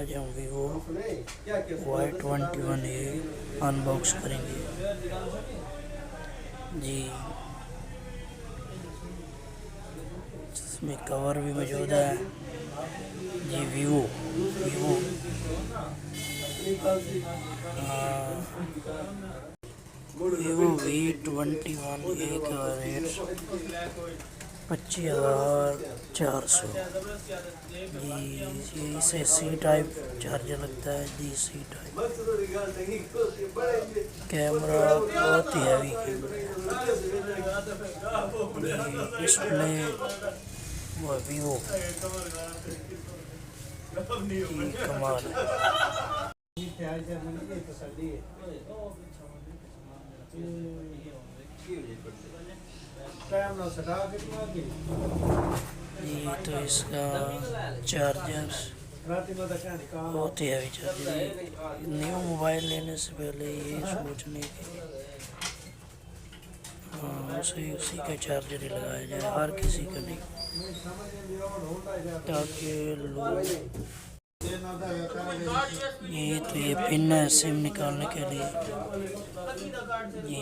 आज हम Vivo Y21A unbox करेंगे जी। इसमें कवर भी मौजूद है जी। वीवो वीवो V21A का रेट 25,400 जी। इसे सी टाइप चार्जर लगता है जी। सी टाइप कैमरा बहुत ही हैवी कैमरा। डिस्प्ले वो वीवो की कमाल है। जी तो इसका चार्जर बहुत ही हैवी चार्जर है। न्यू मोबाइल लेने से पहले ये सोचने की उसी का चार्जर ही लगाया जाए, हर किसी का नहीं, ताकि लोग ये पिन है सिम निकालने के लिए ये।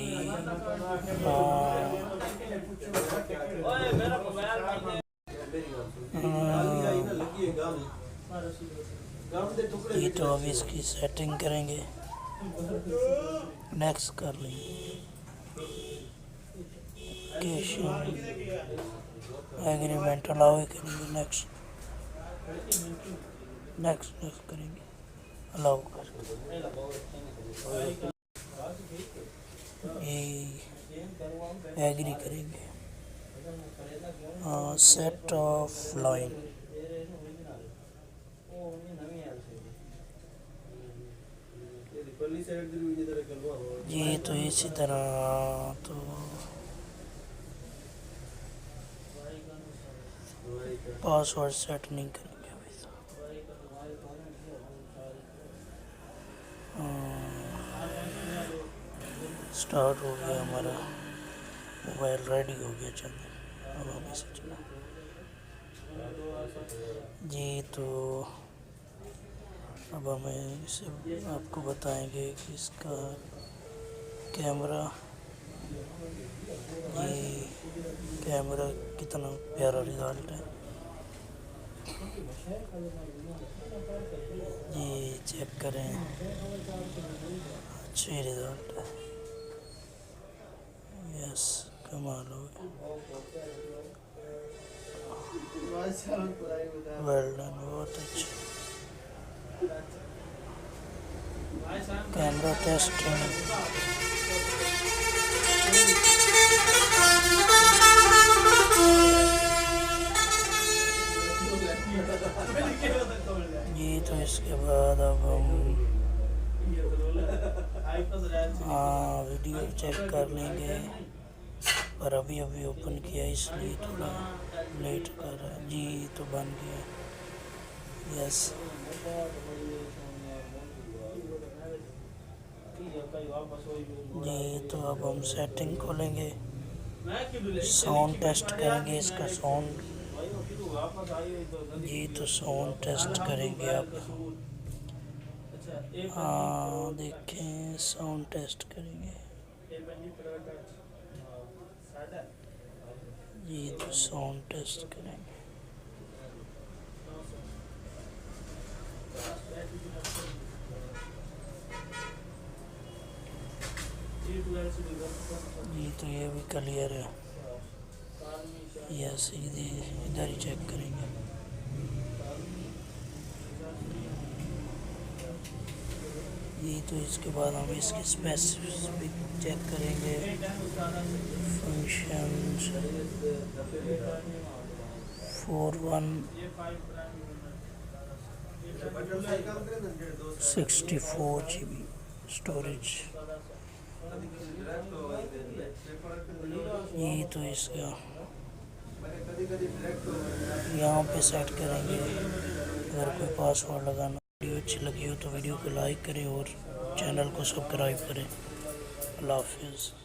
ये तो अब इसकी सेटिंग करेंगे, नेक्स्ट कर लेंगे। एग्रीमेंट अलाउ करेंगे, नेक्स्ट करेंगे, अलाउ कर ये एग्री करेंगे। सेट ऑफ लाइन जी। तो इसी तरह तो पासवर्ड सेट नहीं करेंगे अभी तो। स्टार्ट हो गया हमारा मोबाइल, रेडी हो गया चलने। अब हम इसे चला जी। तो अब हमें इसे आपको बताएंगे कि इसका कैमरा जी, कैमरा कितना प्यारा रिजल्ट है जी। चेक करें, अच्छे रिजल्ट है। यस, कमाल हो गया, वेल डन, बहुत अच्छा। कैमरा टेस्टिंग जी। तो इसके बाद अब हम वीडियो चेक कर लेंगे, पर अभी ओपन किया इसलिए थोड़ा लेट कर रहा है जी। तो बन गया, यस जी। तो अब हम सेटिंग खोलेंगे, साउंड टेस्ट करेंगे इसका साउंड जी। तो साउंड टेस्ट करेंगे अब, देखें, साउंड टेस्ट करेंगे जी। तो साउंड टेस्ट करेंगे जी। तो ये भी क्लियर है, यस। इधर ही चेक करेंगे जी। तो इसके बाद हम इसकी स्पेसिफिक चेक करेंगे, फंक्शंस 64 GB स्टोरेज ये। तो इसका यहाँ पे सेट करेंगे। अगर कोई पासवर्ड लगाना, वीडियो अच्छी लगी हो तो वीडियो को लाइक करें और चैनल को सब्सक्राइब करें। अल्लाह हाफिज़।